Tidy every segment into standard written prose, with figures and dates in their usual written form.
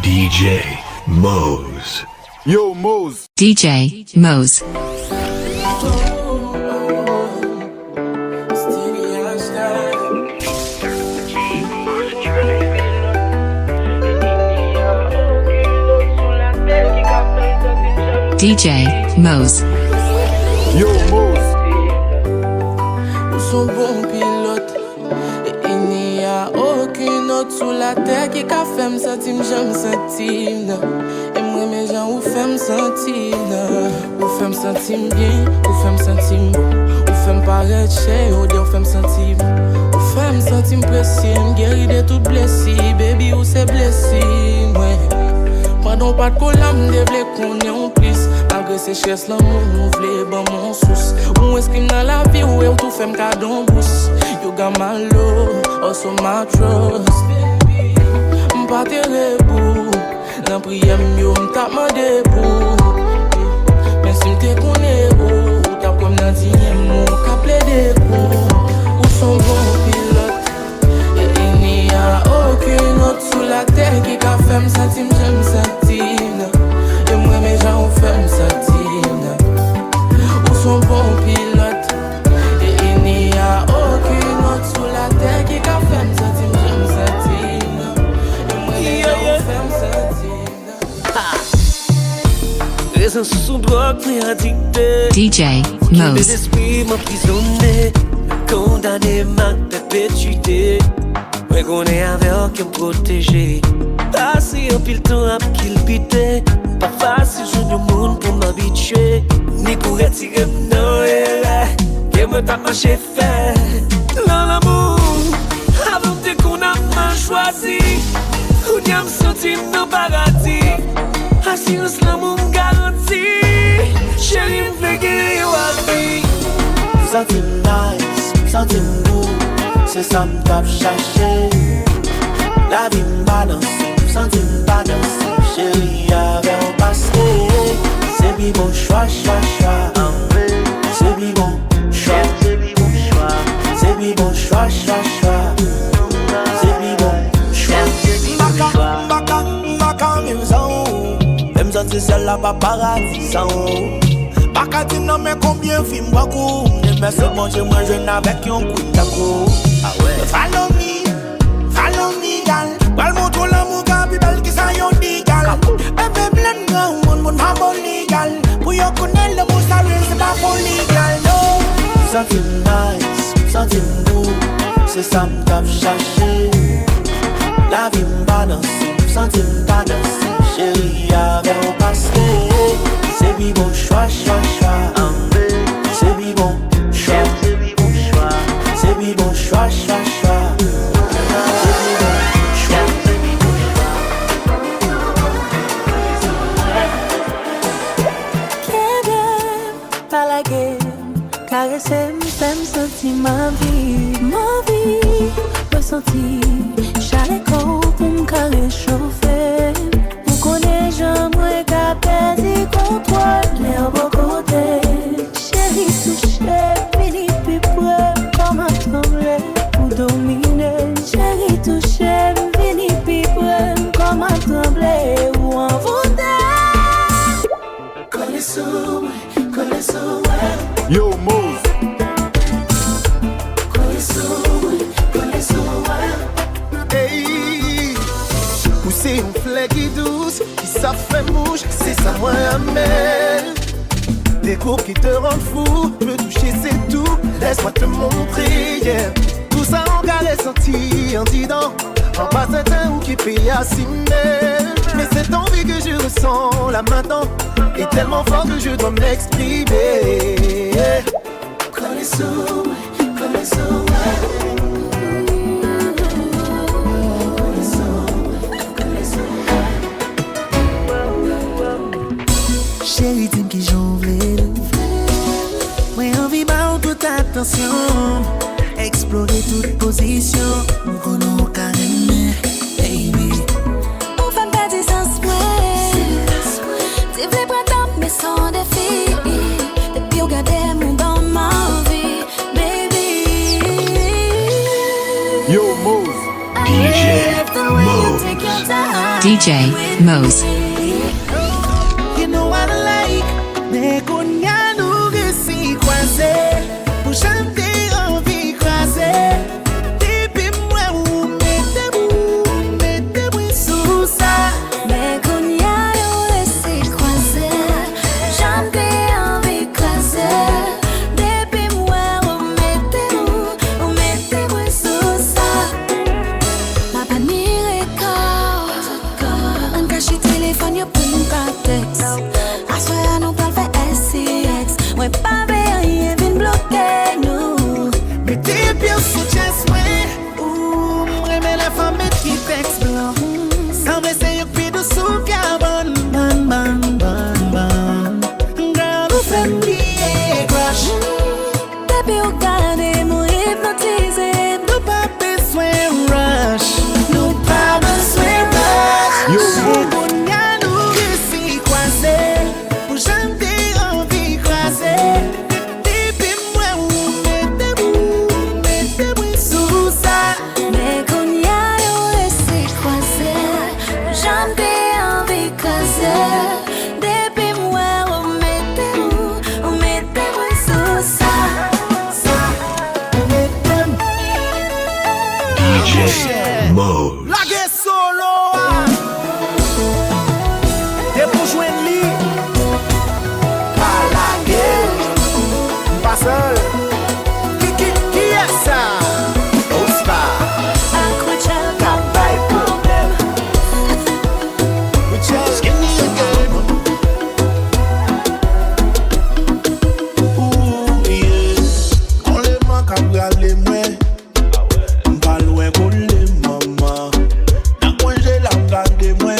DJ Mose. Yo, Mose. DJ Mose. DJ Mose. Yo, Mose. Nous sommes bons pilotes et il n'y a aucune autre sous la terre qui a fait me sentir, j'aime sentir. Et moi mes gens vous fait me sentir, vous fait me sentir bien, vous fait me sentir bon, vous fait me paraître cher, vous fait me sentir, vous fait me sentir précis, guéri de toutes blessures, baby ou c'est blessé, ouais. Pendant pas de colonne, de blé qu'on est en plus. Malgré ces chaises, l'amour nous voulait, bon mon sous. Ou est-ce qu'il dans la vie, ou est-ce tout fait m'cade en bousse. You got my love, also my trust. M'pas te rebou, l'en prière m'yo m'tap m'ade pour. Mais si m'te connais, ou t'as comme nan diye m'on ka plaide pour. Ou son bon pilote, et il n'y a aucune autre sous la terre qui a fait me sentir, j'aime sentir. Et moi mes gens ont fait me sentir. Ou son bon pilote, et il n'y a aucune autre sous la terre qui a fait me sentir, j'aime sentir. Et moi mes gens ont fait me sentir. Raison sous drogue mais addicté. DJ Mes Mose. esprits m'emprisonné, condamné ma perpétuité. Ouais qu'on est avec aucun protégé. Passer un pile temps à qu'il pite. Pas facile joindre au monde pour m'habituer. Ni pour retirer mon erreur. Que me tape ma chef fait. Dans l'amour, avant de qu'on a mal choisi. On y a me sentir dans le paradis. Assurance l'amour me garantit. Chérie me fait guérir à vie. Something nice, something good. C'est ça me tape chercher. La vie me balance, something balance. Chérie, avec un passé. C'est bi bon choix, choix, choix. C'est bi bon choix, c'est bi bon choix. C'est bi bon choix, choix, choix. C'est bi bon choix, c'est bi bon choix. Baka, même sentir celle-là, pas paradis, sans Baka dit non mais combien film beaucoup. Mais c'est bon, j'ai moi jeune avec un coup de taco. Ah ouais. Follow me, gal. Bal montre l'amour gabi belle qui s'en yon di gal. Bébé blanc grand, mon ma boli gal. Pour yon connaître le mot ça c'est pas folie gal. No. Something nice, something good. C'est ça me tape chercher. La vie me balance, something balance. Chérie avec un passé. C'est bi bon choix, choix, choix. C'est bi bon choix, c'est bi bon choix. C'est bi bon choix, choix, choix. Caresser, me faire me sentir ma vie, ressentir, chaque corps pour me réchauffer. Vous connaissez, j'aimerais qu'à perdre le contrôle, l'air beau côté. Chérie, touché, fini, puis prêt, comme un tremblé pour dominer. Chérie, touché, fini, puis prêt, comme un tremblé ou en voûté. Connaissez, Yo, Mose. Hey, pousser une fleur qui douce, qui ça fait mouche, c'est ça moi la mer. Des coups qui te rendent fou, me toucher c'est tout, laisse-moi te montrer, yeah. Tout ça on galère sentir en disant, en pas certain ou qui paye à s'y mettre. Mais cette envie que je ressens là maintenant est tellement fort que je dois me l'exprimer. Chérie, dis-moi qui j'en veux. Moi, envie de toute attention. Explorer toute position. Nous nous carrément, baby. On fait pas des sens, tu veux prendre mais sans défi. Depuis regarder mon dans ma vie, baby. Yo, Mose. DJ I love the way you Mose. take your time. DJ Mose. You know I like me konya nou resi croisé pour chanter en vie croisé. Depuis moi ou mettez-vous sous ça. Me konya yo resi croisé, chanter en vie croisé. Depuis moi ou mettez-vous sous ça. Ma panire on cache téléphone yo pour nous pas texte. Assoya nous pas fait SCX. Moi pas rien vient bloquer nous. Mettez bien sous chest moi. Ou m'aimer la femme qui t'explore. Sans essayer puis de sous carbone. Ban. Girl, nous fait plier crush. Depuis au garde nous hypnotiser. Nous pas besoin rush. Nous pas besoin rush. Yo, C'est konya nous resi croisé. Pour chanter en vie croisé. Depuis moi ou mettez-vous sous ça. Me konya yo resi croisé, chanter en vie croisé. Depuis moi ou mettez-vous sous ça. DJ Mose. La guerre solo. T'es pour jouer li. Pas la guerre. Pas seul. Qui est ça? Ospa. Accrocheur, Pas de problème. We just give me a game. Ooh, yeah. On les manque à braler, moi. Pas loin qu'on les maman. N'a quoi j'ai la garde, moi.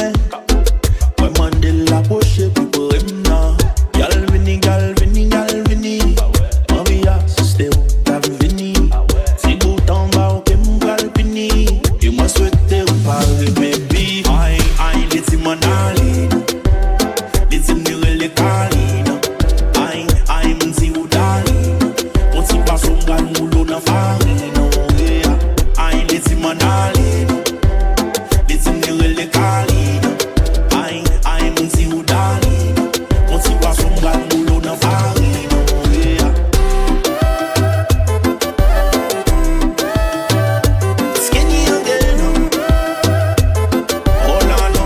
Moi, mandé la poche, puis pour Emna. Galvini. Mami, ya, c'était où t'as vini. Si bout en bas, ok, m'galpini. Et moi, souhaiter parler, baby. Aïe, les timanali. Les timnire les calines. Aïe, m'si ou dali. On s'y passe au gal moulot na farine. Aïe, les timanali. Les timnire les calines. Aïe, m'si ou dali. On s'y passe au gal moulot na farine. Skinny again. Oh là là.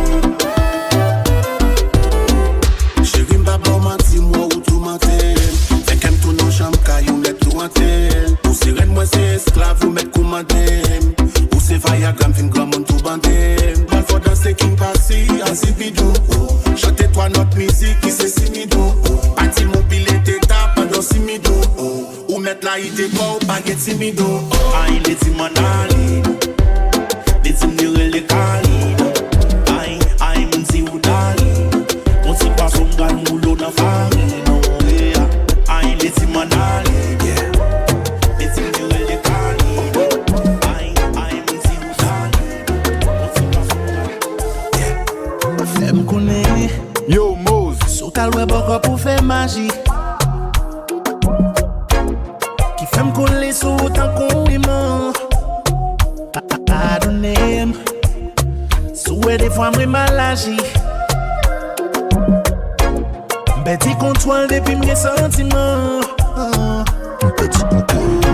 Chérie m'papa menti moi ou tout mentel. Fait qu'aime tout non chambre caillou met tout en tel. Ou sirène moi c'est esclave ou met commandem. Ou c'est Viagram fin comme on tout bandem. Mal faut danser qui passi en zibidou. Chantez toi notre musique qui c'est simidou. Parti mobile et tape pendant simidou. Ou mettre la idée quoi ou baguette simidou. Aïe les timanali. Les timnire les calines. Aïe m'si ou dali. On s'y passe au gal moulot na farine. Aïe les timanali. Les timnire les calines. Aïe m'si ou dali. On s'y passe au gal. Femme connaît, Yo, Mose. sous calme beaucoup pour faire magie. Qui fait me coller sous autant qu'on aime. Pardonnez, souhait des fois me mal agi. Petit contrôle depuis mes sentiments.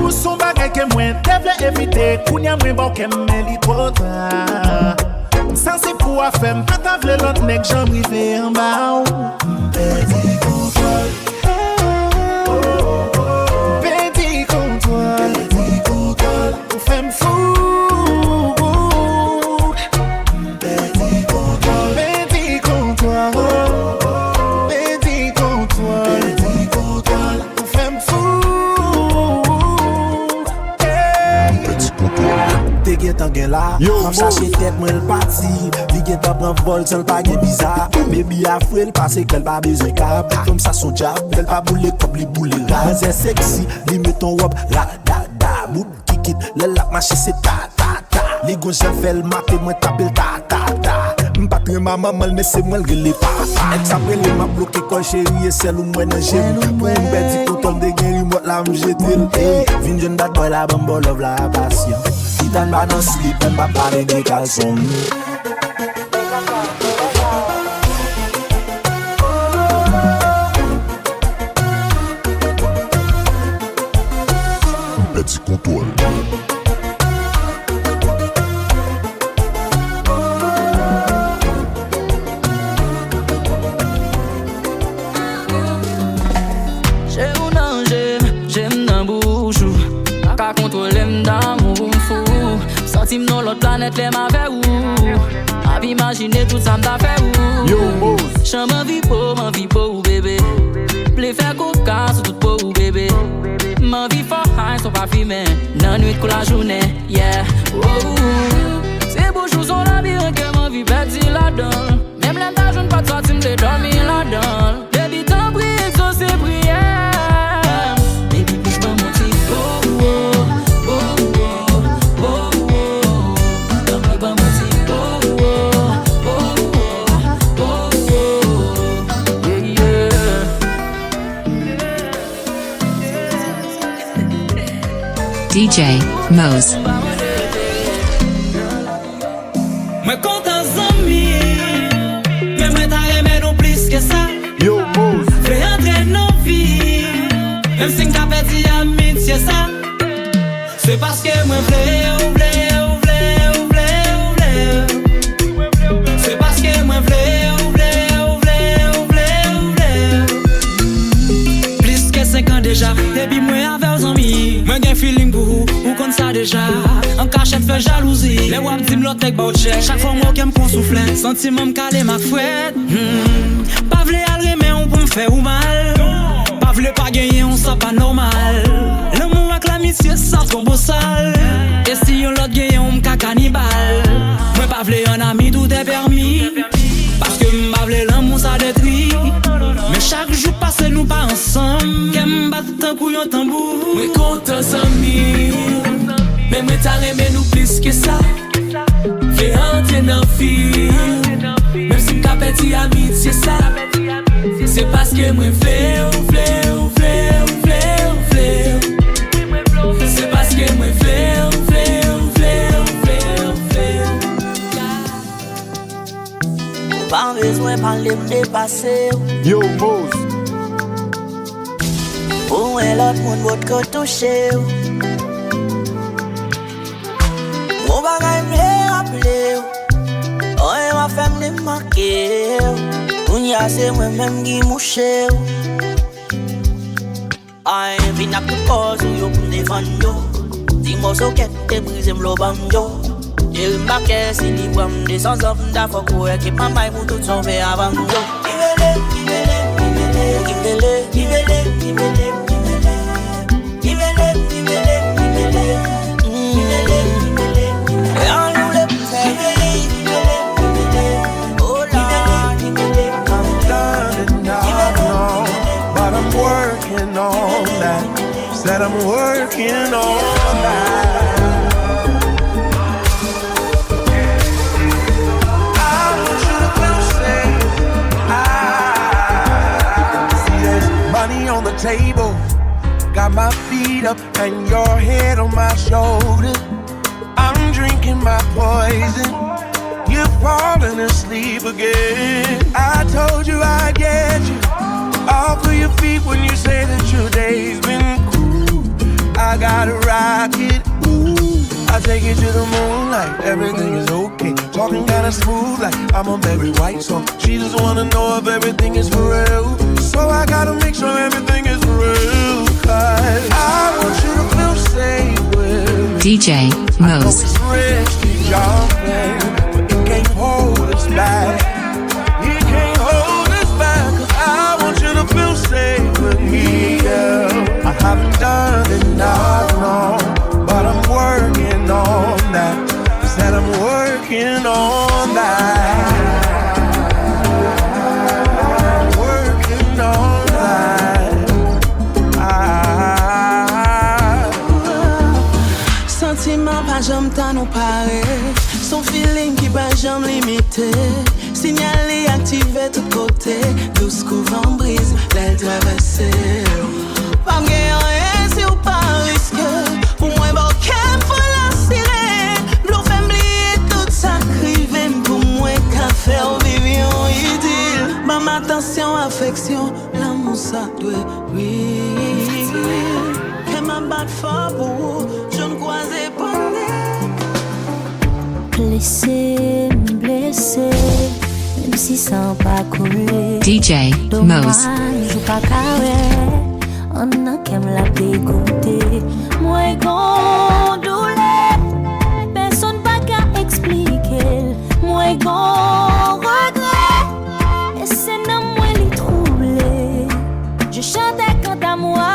Ou son bagay que moi devais éviter. Kounya moi bon que me li trop tard. Sans c'est pour faire m'pata vle l'autre nèg j'en rive en bas. Petit contrôle. Petit contrôle. Petit contrôle. Ou fait m'fou. Petit contrôle. Petit contrôle. Petit contrôle. Petit contrôle. Ou fait m'fou. Petit contrôle. T'es guetant gen là. Yo, Comme ça chez tête moi le parti. Li gen ta prend vol seul pas gen bizarre. Baby a frêle parce qu'elle pas besoin câble. Comme ça son job, elle pas boule comme li boule ras. C'est sexy, li met ton robe ra da da. Bout qui quitte, le lap marché c'est ta ta ta. Les gosses fait le matin moi t'appelle ta ta ta. M'patre ma maman mais c'est moi le relé papa. Ex après les m'a bloqué quand chérie et celle où moi nan j'aime. Pour me perdre contrôle de guéri moi la m'jeter. Vin jeune bad boy la bambo love la passion. Si t'as pas dans slip, on va parler des caleçons. contrôle. J'aime dans bouchou. Pas contrôler d'amour fou. Sentim dans l'autre planète, les m'avait où. A imaginer tout ça m'a fait où. Yo, Mose. J'en m'envie pour bébé. Play faire coca sur toute peau bébé. M'envie for high, sont pas filmés. Dans nuit pour la journée, yeah. Oh, c'est beau chose on la bien que m'envie perdu là-dedans. Même l'un je ne pas toi, tu me dormir là-dedans. Baby, t'en prie, ça c'est prière. Baby, bouge pas mon petit. Oh, oh, oh, oh, oh, oh. T'en prie pas mon petit. Oh, oh, oh, oh, oh, oh. Yeah, yeah. DJ Mose. Moi content zami, mais moi t'as aimé non plus que ça. Yo, Mose. Fais entrer nos vies, même si t'as perdu amitié ça. C'est parce que moi v'lais. C'est parce que moi v'lais. Plus que 5 ans déjà, depuis moi avec aux amis. Moi j'ai feeling pour vous comme ça déjà. En cachette fait jalousie. Les wap dim l'autre avec check. Chaque fois moi qui me consouffle, sentiment m'caler ma fouette. Pas v'lait aller mais on peut me faire ou mal. Pas v'lait pas gagner on sent pas normal. L'amour avec l'amitié ça trop beau sale. Et si on l'autre gagne on m'ca cannibale. Moi pas v'lait un ami tout est permis. Parce que m'pa v'lait l'amour ça détruit. Mais chaque jour passe nous pas ensemble. Qu'aime battre un couillon tambour. Moi content amis. Mais moi t'as aimé nous plus que ça. Fais entrer dans vie. Même si m'ta petit amitié ça. C'est parce que moi v'lais. C'est parce que moi v'lais. Pas besoin de parler me dépasser. Yo, Mose. Pour moi l'autre monde votre toucher. Mon bagay me rappeler. Oh, et ma femme me marquer. On y a c'est moi-même qui mouche. I vin à tout cause où yo pour me défendre. Dis-moi ce que t'es brisé me l'obanjo. Il m'a cassé les bras de sans offre d'affaires pour équipe ma maille pour tout sauver avant nous. Said I'm working on that. I want you to feel safe. See there's money on the table. Got my feet up and your head on my shoulder. I'm drinking my poison. You're falling asleep again. I told you I'd get you off of your feet when you say that your day's been cool. I gotta rock it, ooh. I take it to the moon like everything is okay. Talking kinda smooth like I'm on Barry White song. She just wanna know if everything is for real. So I gotta make sure everything is for real. Cause I want you to feel safe with me. DJ I know Mose. it's risky jumping, but it can't hold us back. It can't hold us back. Cause I want you to feel safe with me, yeah. I haven't done enough, no, but I'm working on that. Said I'm working on that. Working on that. Sentiment pas jamais t'en nous parler. Son feeling qui pas jamais limité. Signalé activé tout côté. Douce couvent brise, l'aile traversée. Pas m'gagner si ou pas risque. Pour moi, bon, qu'elle faut la sirène. L'eau fait m'blier tout ça crivé. Pour moi, qu'à faire vivre en idylle. Mam attention, affection, l'amour ça doit, oui. Que ma battre fort pour je ne croisais pas. Blessé, blessé, même si ça pas coulé. DJ Mose. Joue pas carré, on a qu'à me la dégoûter. Moi, gon douleur, personne pas qu'à expliquer. Moi, gon regret, et c'est non moi les troublé. Je chantais quant à moi,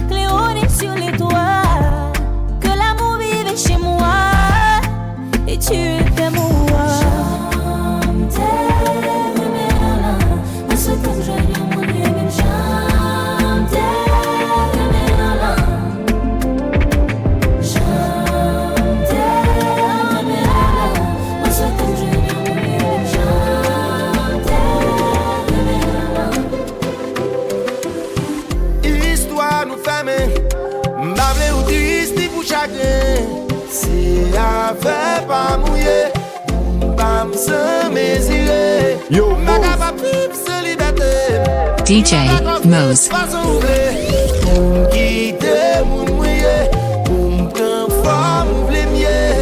Cléone sur les toits, que l'amour vivait chez moi. Et tu étais moi. J'aime t'aimer, mais ce temps je dis mon Dieu, même j'aime t'aimer, j'aime t'aimer, mais ce temps je dis mon Dieu, même j'aime t'aimer. Histoire nous ferme, m'avait ou triste pour chacun. C'est avec pas mouillé, pas me mésirer. Yo, ma Mose. capable vivre sans liberté. DJ Mose. Quitter mon mouillé, pour me prendre forme, m'ouvrir mieux.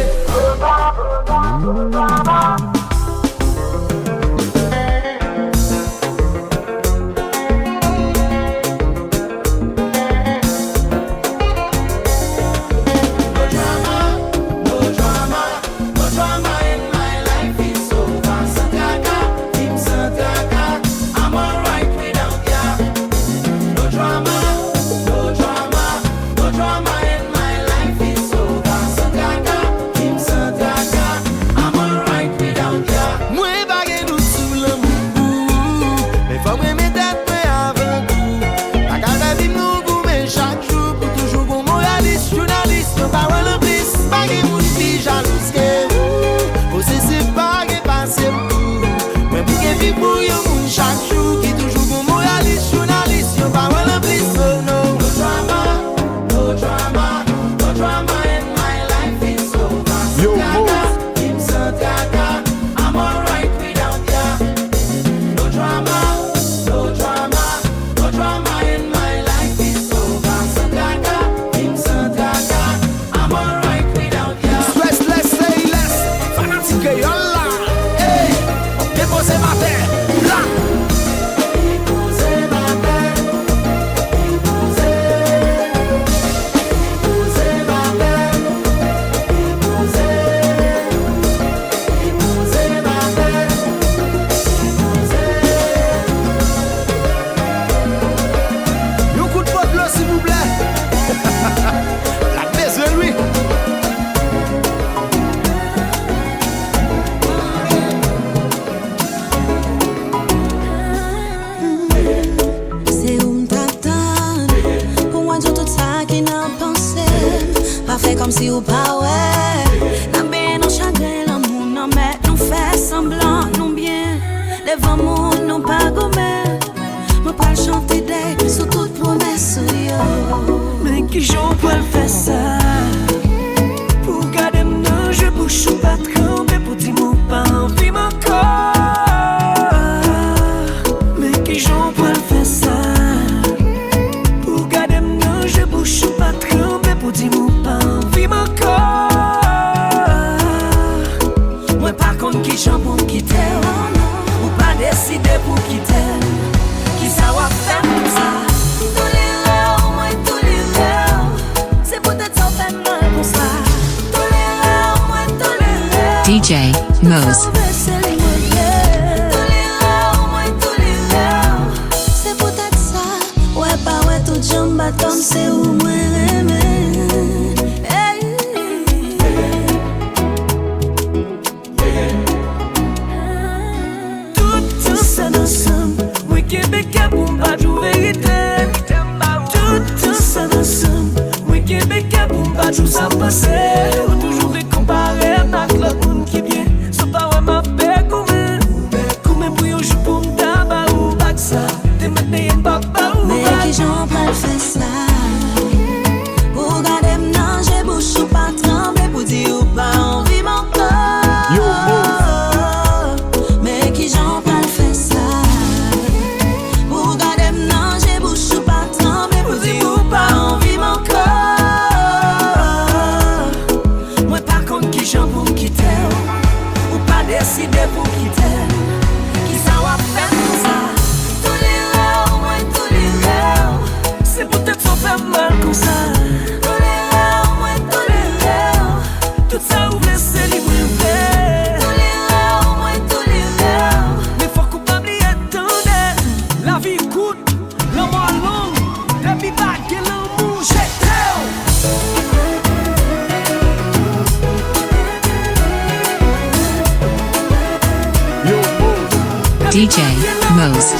Comme si ou pas ouais. N'a bien non chagrin l'amour non mais nous fait semblant nous bien. Devant moi nous pas gommé. Me pas chanter des sous toute promesse yo. Mais qui j'en peux le faire ça? Pour garder mon je bouche ou pas tremper pour dire mon pas envie mon corps. Mais qui j'en peux le faire ça? Pour garder mon je bouche ou pas tremper pour dire mon pas envie mon corps. Moi par contre qui j'en pour me quitter ou pas décider pour quitter. Qui ça va faire comme ça? DJ Mose. C'est peut-être ça. Ouais, pas ouais, tout jambe comme c'est où moi aimer. Tout ça ensemble, moi Québec pour pas de vérité. Tout ça ensemble, moi Québec pour pas de ça passer. Toujours les comparer avec le monde qui vient. Sans pas vraiment faire comme pour yo je pour m'tabar ou bac ça. T'es maintenant un papa ou mais qui j'en pas fait ça. Pour garder m'nan j'ai bouche ou pas trembler pour dire ou pas envie mon corps. Yo, mais qui j'en pas fait ça. Pour garder m'nan j'ai bouche ou pas trembler pour dire ou pas envie mon corps. DJ Mose.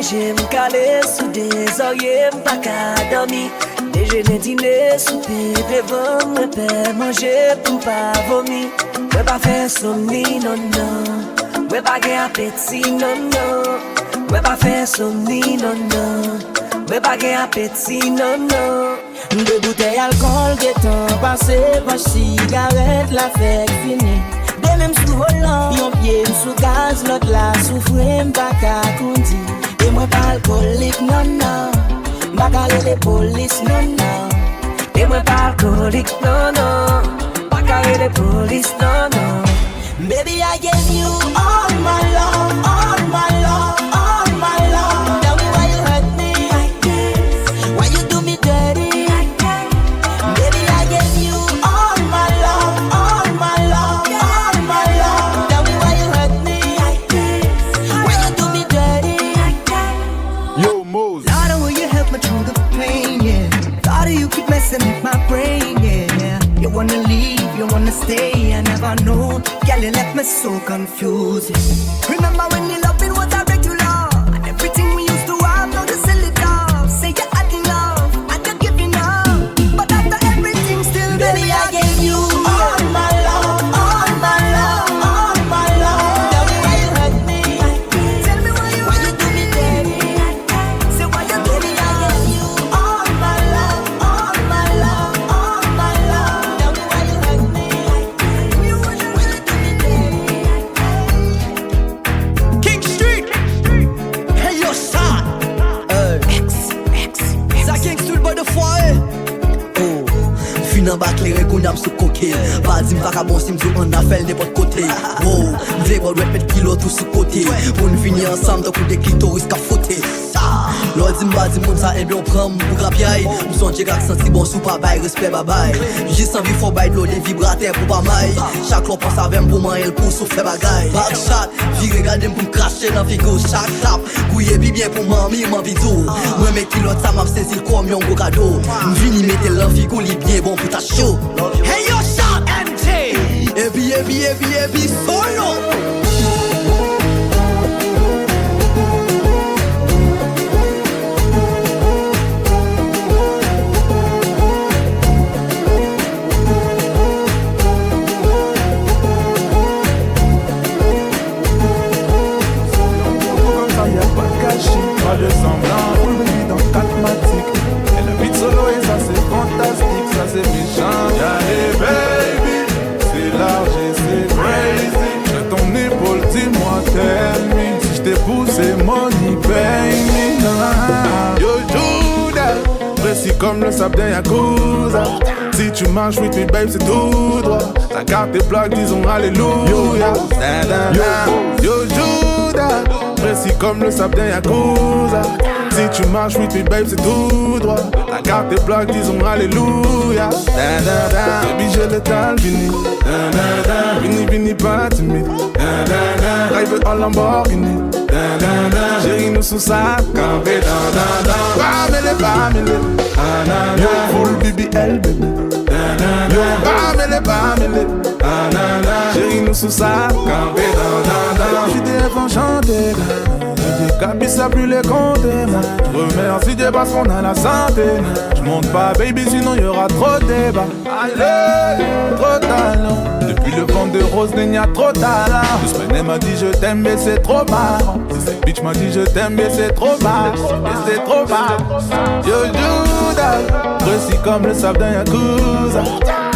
J'ai m'calé sous des oreillers, m'pas qu'à dormir. Déjeuner, dîner, souper, devant mon père, manger pour pas vomir. Ouais, pas faire somni, non, non. Ouais, pas gagner appétit, non, non. Ouais, pas faire somni, non, non. Ouais, pas gagner appétit, non, non. Deux bouteilles alcool, des temps passé, pas cigarette, la fête finie. Des mêmes sous volant, yon pied sous gaz, l'autre là souffre, m'pas qu'à conduire. Et moi pas alcoolique, non, non. M'pas qu'à les polices, non, non. Et moi pas alcoolique, non, non. Pas qu'à les polices, non, non. Baby, I gave you all my love, all my love, all my love. Tell me why you hurt me like this, why you do me dirty like that. Baby, I gave you all my love, all my love, all my love. Tell me why you hurt me like this, why you do me dirty like that. Yo, Mose. Lord, will you help me through the pain, yeah. Lord, you keep messing with my brain, yeah. You wanna leave, you wanna stay, I never know. Girl, you left me so confused, yeah. Remember when you loving was a regular, and everything we used to have, now just sell it off. Say you're adding love, I just giving up. But after everything still, baby, I gave you all my love, all my love, all my love. Tell me why you hurt me like this, tell me why you do me dirty like that. Say why you do me, I gave you all my love, all my love, all my love. Tell me why you hurt me like this, why you do me dirty like that. King Street, hey yo, son. Ça King Street boy de foyer. Oh, fin en bas clairé qu'on a sous coquille. Pas dit m'pas qu'à bon si m'dou en affaire n'importe côté. Oh, m'vle pas doit mettre kilo tout sous côté. Pour nous finir ensemble tant que des clitoris qu'à fouter. L'on dit m'pas dit moun ça et bien on prend pour grapiaille. M'songe qu'à senti bon sous pas bail respect bye bye. J'ai envie faut bail de l'eau des vibrateurs pour pas maille. Chaque l'on pense avec pour manger pour souffler bagaille. Backshot, vie regarder pour cracher dans vigo chaque tap. Couiller bien pour mamie m'en vidéo. Moi mes kilotes ça m'a saisi comme un gros cadeau. M'vini mettre l'envigo li bien bon pour ta show. Hey yo shot MJ. Et puis solo. Pas de semblant, full baby dans 4matic. Elle habite solo et ça c'est fantastique, ça c'est méchant. Y'a baby, c'est large et c'est crazy. J'ai ton épaule, dis-moi tell me. Si j't'ai poussé, money pay me. Yo Judas, précis comme le sable d'un Yakuza. Si tu marches with me babe c'est tout droit. Ta carte est plaque, disons alléluia. Yo Judas, précis comme le sable d'un Yakuza. Si tu marches with me babe c'est tout droit. Ta carte est plaque, disons alléluia. Baby j'ai l'étal vini. Vini pas timide. Drive en Lamborghini. Chérie nous sous sa campé. Bamele. Yo full BBL baby. Yo bamele. Chérie nous sous sa campé. J'ai des rêves enchantés. J'ai des cabis ça plus les compter. Remercie Dieu parce qu'on a la santé. J'monte pas baby sinon y'aura trop de débat. Allez, trop talent. Depuis le vent de rose n'est n'y a trop tard. 2 semaines elle m'a dit je t'aime mais c'est trop marrant. Cette bitch m'a dit je t'aime mais c'est trop marrant. Et c'est trop marrant. Yo Judas, précis comme le sable d'un Yakuza.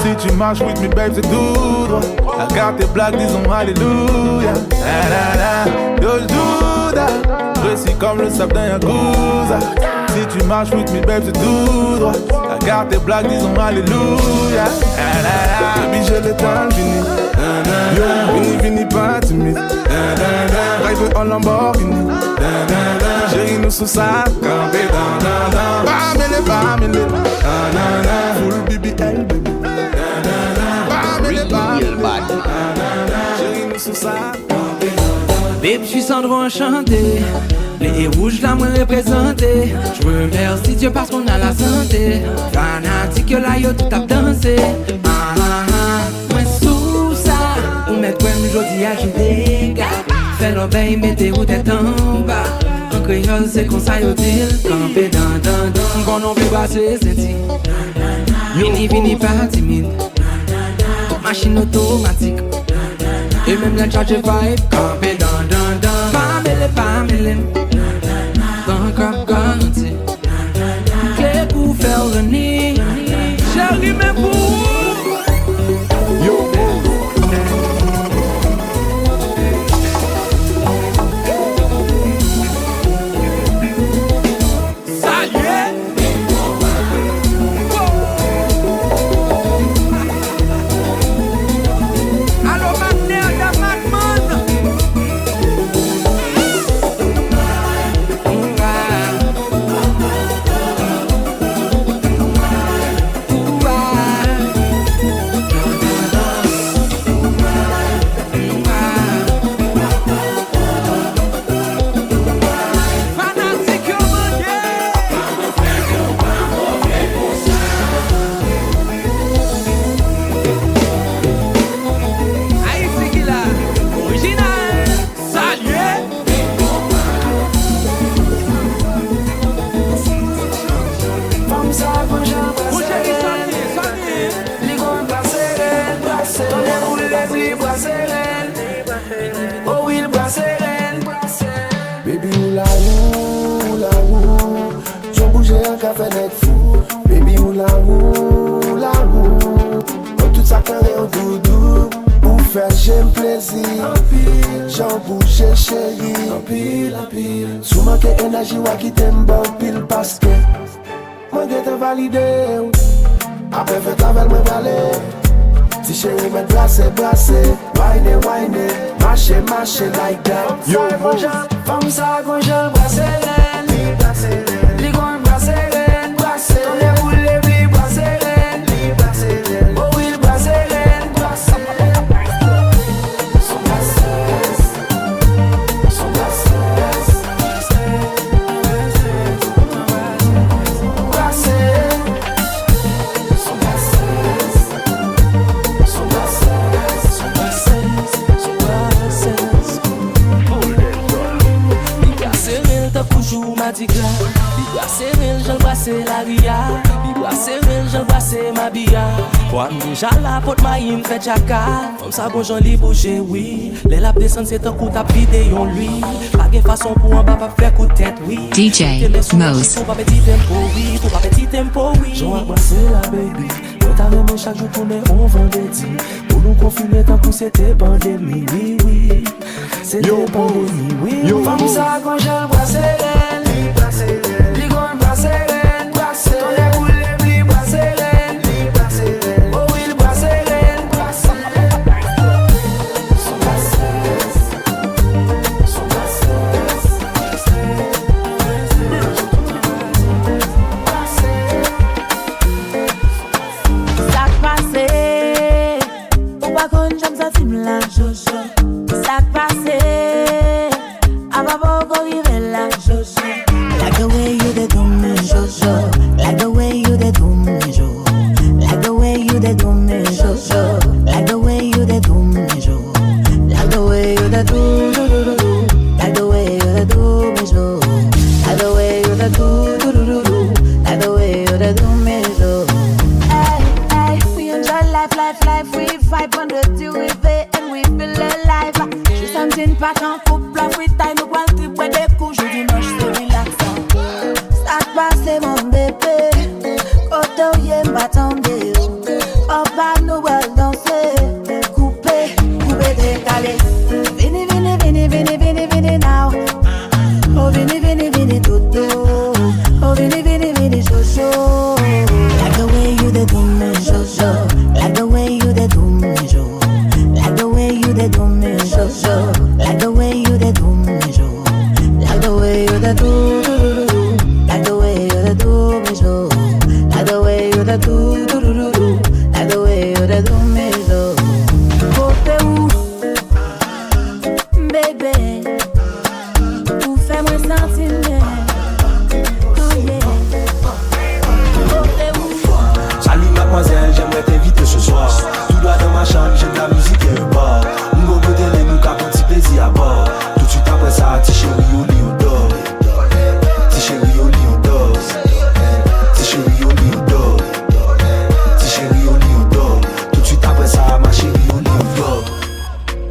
Si tu marches with me babe c'est tout droit. La carte est blague disons alléluia. Yo Judas, précis comme le sable d'un Yakuza. Si tu marches with me babe c'est tout droit. La carte est blague disons alléluia. Baby j'ai le temps fini. Yo vini pas timide. Drive en Lamborghini. Chérie nous sous sa campé. Bamele full BBL baby. Chérie nous sous sa campé. Babe j'suis Sandro enchanté. Les rouges là moi représenté. J'remercie Dieu parce qu'on a la santé. Fanatique là yo tout a dansé. Moi sous ça. On met quoi aujourd'hui à jouer gars. Fais l'obéi mettez où tête en bas. En créole c'est qu'on ça yo dit. Campé dans qu'on on peut passer senti. Vini pas timide. Machine automatique. Et même la charge vibe. Campé dans Pamela. Dans comme garanti. Que pour faire venir. Chérie mais pour. Yo. Baby oula ou comme tout ça carré au doudou. Pour faire j'aime plaisir. J'en bouge chérie. Sous manque énergie ou qui t'aime bon pile parce que moi je te valide. Après fait avec moi balai. Si chérie me brasser. Wine, marcher like that. Yo, femme ça quand je brasser. La ria, Bibla serrel, j'en passe ma bia. Pour déjà la porte maïm fait chaka. Comme ça bon j'en li bouge oui. Les la descend c'est un coup tap vidéo lui. Pas de façon pour en bas pas faire coup de tête oui. DJ Mose. Pour pas petit tempo oui. J'en embrasse la baby. On t'a même chaque jour pour mes on vendredi. Pour nous confiner tant que c'était pandémie oui. C'était pandémie oui. Femme ça quand j'embrasse elle. Life free vibe on the dérivé and we feel alive. Je sens une patte en couple, la freestyle, nous voit le trip, ouais, des coups, je dis non, je suis relaxant. Start passer mon bébé, auto yé m'attendait. Oh, bah, nous allons danser, couper, décaler. Vini, vini, vini, vini, vini, vini now. Oh, vini, vini, vini, toto. Oh, vini, vini, vini, jojo. Like the way you did do me, jojo. Like the way you did do me, jojo. Like the way you did do me, jojo. Like the way you did do me, jojo. Like the way you did do. Like the way you did do me, jojo. Like the way you did do. Like the way you did do me, jojo. Côté où, bébé, où fais-moi sentir bien. Salut mademoiselle, j'aimerais t'inviter ce soir. Tout droit dans ma chambre, j'ai de la musique et un bar. Nous go télé, nous capons petit plaisir à bord. Tout de suite après ça, ti chéri au lit on dort. Ti chéri au lit on dort. Ti chéri au lit on dort. Ti chéri au lit on dort. Tout de suite après ça, ma chérie au lit on dort.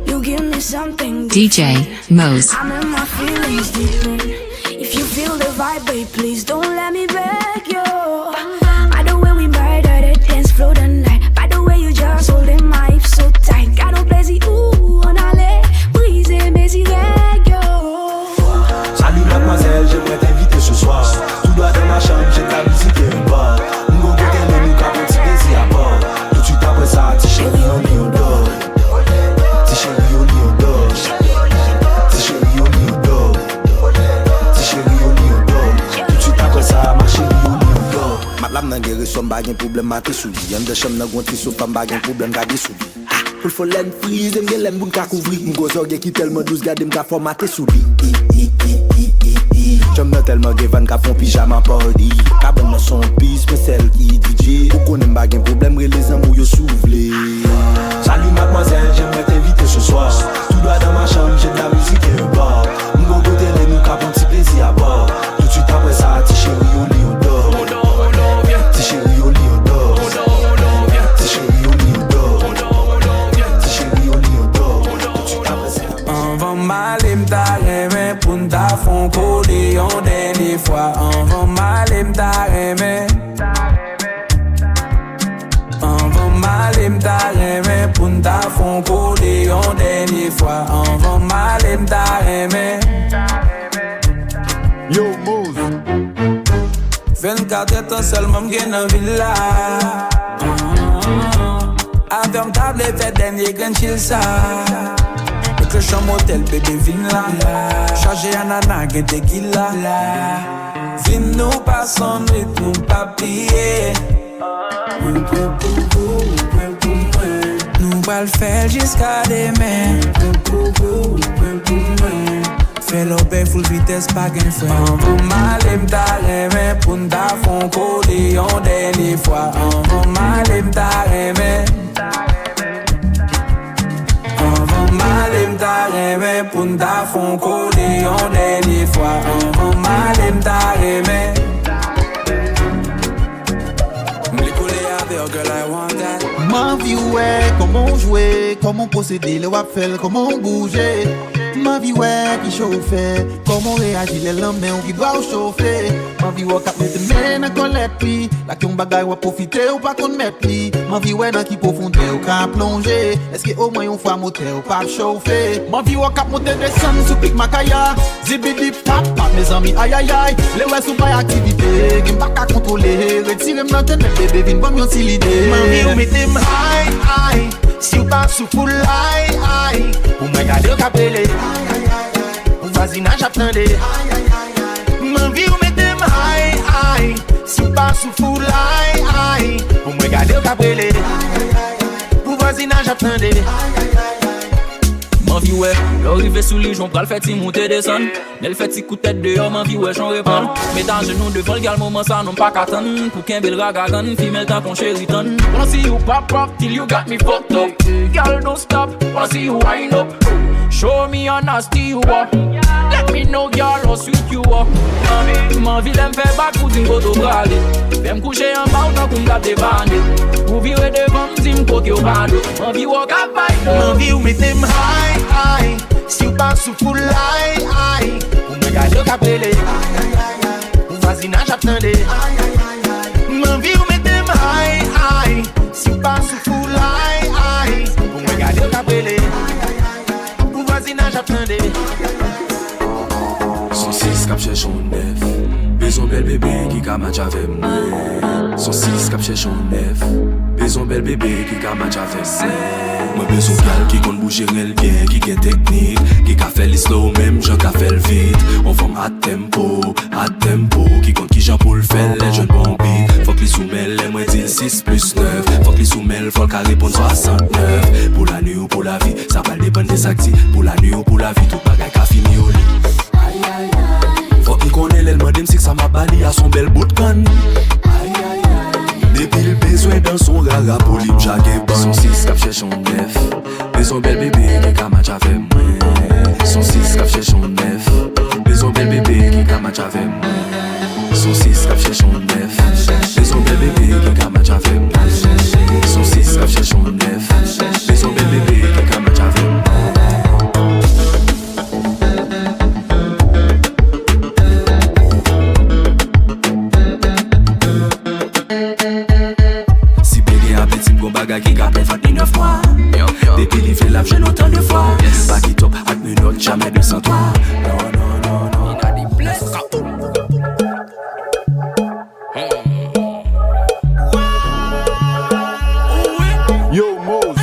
You give me something DJ Mose. I'm in my feelings deep. If you feel the vibe, babe, please don't let me beg you. By the way we murder the dance floor tonight. By the way you just holding my hips so tight. Got no plaisir, ooh, on allait briser mes irréguliers. Salut mademoiselle, j'aimerais t'inviter ce soir. Tout droit dans ma chambre, j'ai de la musique et un bar. Nous go télé, nous capons petit plaisir à bord. Tout de suite après ça, ti chéri au lit on dort. Ti chéri au lit on dort. Ti chéri au lit on dort. Ti chéri au lit on dort. Tout de suite après ça, ma chérie au lit on dort. Madame nan gere som bagen problem mate sou li. Yam de cham nan gonti sou fam bagen problem gade sou li. Pour faut len freeze, dem gen lem bun ka kouvri. M'go zorge ki tellement douce gade m'ka formaté sou li. Chum nan tellement gevan ka fon pyjama party. Ka bon nan son pis, mais celle qui DJ. Ou konen bagen problem, les amou yo souvle. Salut mademoiselle, j'aimerais t'inviter ce soir. Tout droit dans ma chambre, j'ai de la musique et un bar. M'go go télé, nous ka bon petit plaisir à bord. Tout de suite après ça, ti chéri au lit on dort. Ti chéri au lit on dort. Ti chéri au lit on dort. Ti chéri au lit on dort. Tout de suite après ça. On va m'aller m'tarremer pour n'ta fond coller en dernière fois. On va m'aller m'tarremer. On va m'aller m'tarremer pour n'ta fond coller en dernière fois. On va m'aller m'tarremer. Yo, Mose. 24 états seulement m'gagne en villa. Avec un table et fait dernier grand chill ça. Que je suis motel, bébé, vin là. Chargé à nana, gen tequila. Vin nous passons rythme, nous papier. Nous va le faire jusqu'à demain. Fais l'obé full vitesse, pas gain frein. On va m'aller m'tarremer pour n'ta fond coller en dernière fois. On va m'aller m'tarremer. On va m'aller m'tarremer pour n'ta fond coller en dernière fois. On va m'aller m'tarremer. M'li coller avec girl, I want that. Ma vie ouais, comment jouer, comment procéder, le wap faire, comment bouger. Ma vie ouais, qui chauffe, comment réagir les lendemains qui doit chauffer. Ma vie ouais, cap mettre main dans colette pli, la qui on bagaille ouais profiter ou pas qu'on met pli. Ma vie ouais dans qui profondeur ou qu'à plonger. Est-ce que au moins on fois moteur ou pas chauffer. Ma vie ouais cap monter descendre sous pic macaya. Zibidip tap tap mes amis aïe aïe aïe. Les ouais sous pas activité, qui m'pas qu'à contrôler. Retirer maintenant bébé vin bon yon si l'idée. Ma vie ou mettez high high. Si ou pas sous full high high. Ou m'a gardé au capelé. Ou voisinage attendez. Ma vie ou mettez high high. Si ou pas sous full high high. Ou m'a gardé au capelé. Ou voisinage attendez. Ma vie ouais, l'arrivée sous les gens pral fait si monter descendre. Nel fait si coup de tête dehors, ma vie ouais j'en réponds. Mets dans genoux devant le gal moment ça non pas qu'attendre. Pour qu'un bel ragagan, femelle tant qu'on chéri tonne. Wanna see you pop pop till you got me fucked up. Girl girl, don't stop. Wanna see you wind up. Show me how nasty you are. Let me know, girl, how sweet you are. Ma vie l'aime fait back pour dingo to brale. Fais coucher en bas ou tant qu'on garde des bandes. Ou virer devant m'dim côté au bando. Ma vie walk up by Ma vie ou met them high, high. Si ou pas sous full high. Ou me gade au capelé. Ou voisinage attendez. Ma vie ou met them high, high. Si ou pas sous full high. Ou me gade au capelé. Ou voisinage attendez. Son 6 cap cherche un 9. Besoin bel bébé qui ka match avec moi. Son 6 cap cherche un 9. Besoin bel bébé qui ka match avec moi. Moi besoin gal qui compte bouger elle bien, qui gagne technique, qui ka fait les slow même j'en ka fait le vite. On forme à tempo, qui compte qui j'en pour le faire les jeunes bon beat. Faut que les soumelles les moins dit 6 plus 9. Faut que les soumelles faut qu'à répondre 69. Pour la nuit ou pour la vie, ça va dépendre des actifs. Pour la nuit ou pour la vie, tout bagay ka fini au lit. Faut qu'il connaisse l'elman dem, c'est que ça m'a bali à son bel bout de canne. Depuis le besoin dans son rara pour lui m'jaguer ban. Son 6 cap cherche un 9. Besoin bel bébé qui ka match avec moi. Son 6 cap cherche un 9. Besoin bel bébé qui ka match avec moi. Son 6 cap cherche un 9. Besoin bel bébé qui ka match avec moi. Son 6 cap cherche un 9. Besoin bel bébé qui ka match avec moi. Qui capte fait 9 mois. Depuis il fait la jeune autant de fois. Pas qui top, avec une autre, jamais 203. Non. Il a dit bless. Yo, Mose.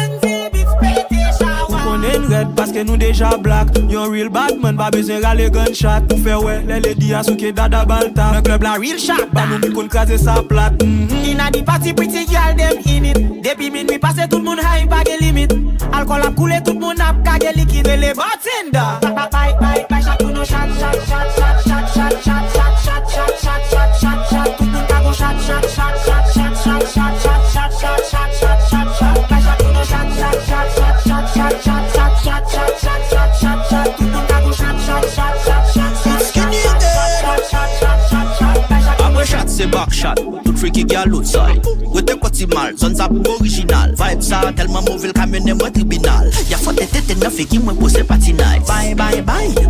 Red parce que nous déjà black. Yon real bad man, pas besoin râler gunshot. Pour faire ouais, les ladies à souke dada balta. Le club la real shot, bah nous qu'on crase sa plate. Inna di party pretty girl them in it. Depuis minuit passé tout le monde high pas de limite. Alcool a coulé tout le monde a kage liquide. Les bartender. Bye, shot to no shot. Tout le monde cago shot. Après shot c'est back shot. Tout freaky girl outside. With the côté mal, zone zap original. Vibe ça tellement mauvais qu'amène moi tribunal. Y'a faut tête neuf et qui moi poser patinage. Bye,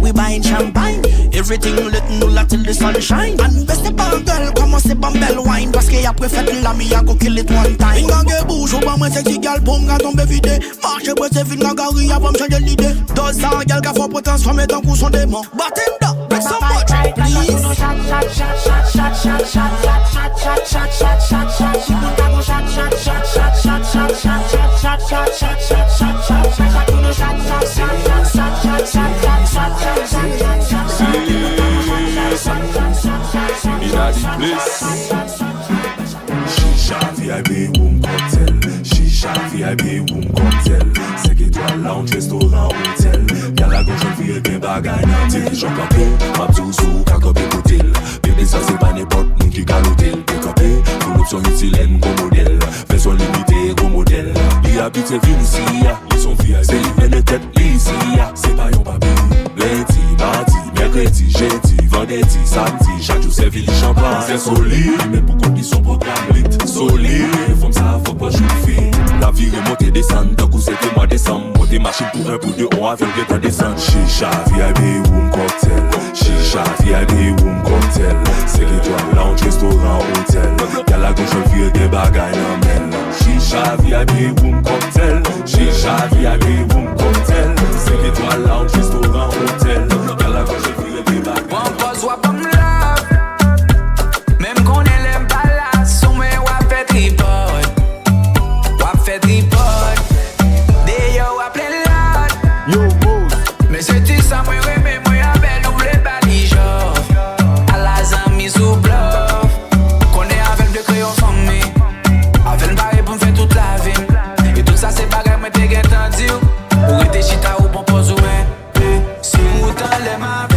we buying champagne. Everything let nous là till the sunshine. And best pas girl, comment c'est bon belle wine. Parce qu'il y a préféré la mi a go kill it one time. Ingange bouge ou pas moi sexy girl pour m'ga tomber vide. Marche pour se fin gagari avant me changer l'idée. Dans ça girl qui faut pour transformer dans coup son démon. Bartender, make some watch, please. Shisha VIP room cocktail. Shisha VIP room cocktail. 5 étoiles lounge, restaurant, hôtel. Y'a la gauche une fille qui bagaille dans tel. J'en capé, ma sous kakopé côtel. Bébé ça c'est pas n'importe moun qui galotel. Décapé, pour l'option utilène gros modèle. Faisons limité gros modèle. Il habite Vinci, ils sont VIP. C'est une de tête ici, c'est pas yon papier. Lundi, mardi, mercredi, jeudi, vendredi, samedi. Chaque jour c'est ville champagne. C'est solide, mais pour condition programme lit. Solide, comme ça faut pas jouer. La vie remonte descend, d'un coup c'était mois décembre. Monter machine pour un, pour deux, on avait le temps descendre. Shisha, VIP, room cocktail. Shisha, VIP, room cocktail. 5 étoiles, lounge, restaurant, hôtel. Y'a la gauche, vieux des bagailles en mêle. Shisha, VIP, room cocktail. Shisha, VIP, room cocktail. 5 étoiles, lounge, restaurant, hôtel. Y'a la gauche, vieux des bagailles. One pause, wap am love. Même qu'on est l'aime pas là, soume wap fait tripod. Wap fait tripod. Des yo wap les lot. Yo, Mose. Mais c'est tout ça, moi remets, moi y'avais l'ouvre bali jof. A la zami sous bluff. Qu'on est avec de crayon famille. Avec le barré pour me faire toute la vie. Et tout ça c'est bagay, moi t'es gâtant dit. Ou était chita ou bon pose ou mais. Si vous t'en l'aime avec.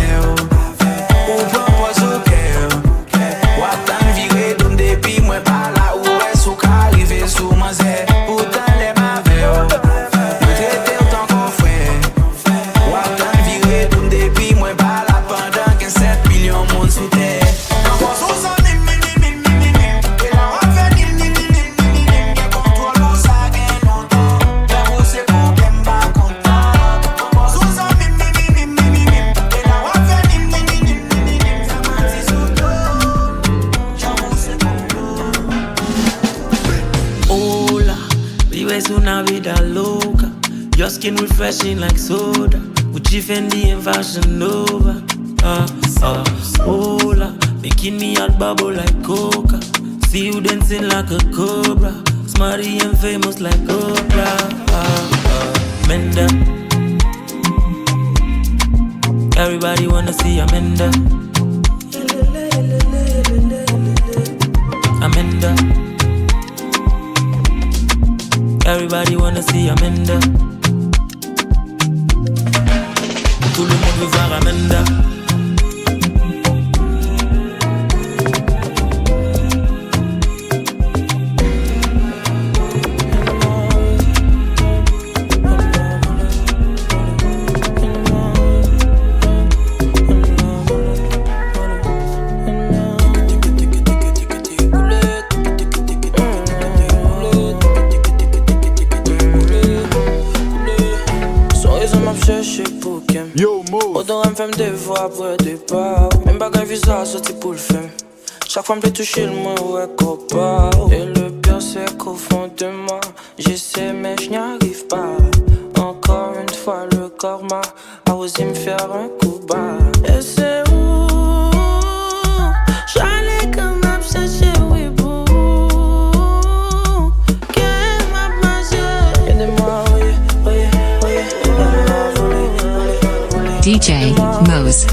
skin refreshing like soda. Gucci, Fendi and Fashion Nova. Hola, making me hot bubble like coca. See you dancing like a cobra. Smarty and famous like Oprah. Menda. Everybody wanna see Amanda. Amanda. Everybody wanna see Amanda. Tout le monde veut voir Amanda. Odor me fait des fois après départ. Même bagay visage sorti pour le faire. Chaque fois me fait toucher le moins ouais copain. Et le pire c'est qu'au fond de moi j'essaie mais je n'y arrive pas. Encore une fois le corps m'a osé me faire un coup bas. Et c'est où j'allais quand même chercher oui beau. Qu'elle m'a mangé. Aidez-moi DJ Mose.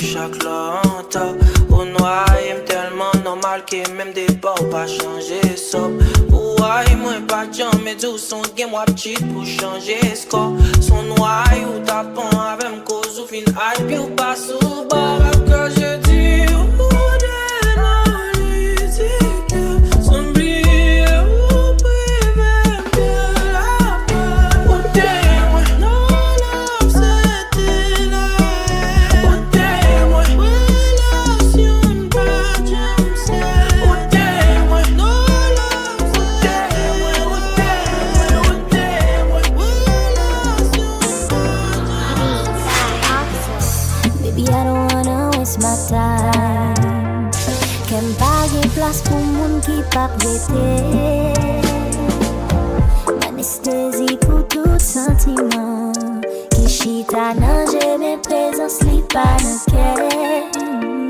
Chaque lanta au noir, il tellement normal que même des bords pas changer ça. Ouais, moi pas de jambes, mais tout son game, moi petit pour changer score. Son noir ou tapant avec un cause ou fin hype, puis ou pas sous bord. Quand je dis, pour moun qui pa prêter. Anesthésie pour tout sentiment. Qui chita nan mes présence li pa nan ken.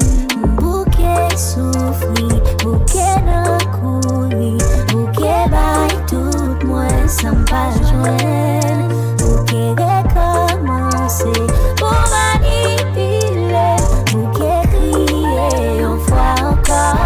Bouquet souffri, bouquet nan kouri. Bouquet bay tout moins sans pas joindre. Bouquet recommencer pour manipuler. Bouquet crier une fois encore.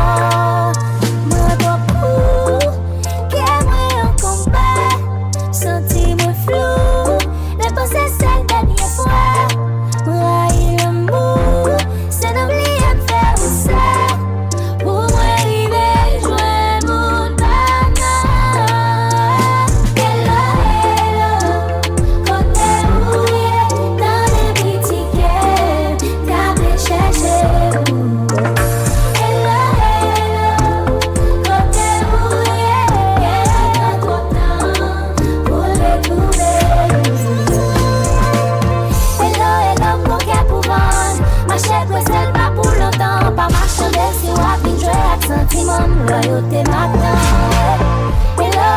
Loyauté maintenant. Hello,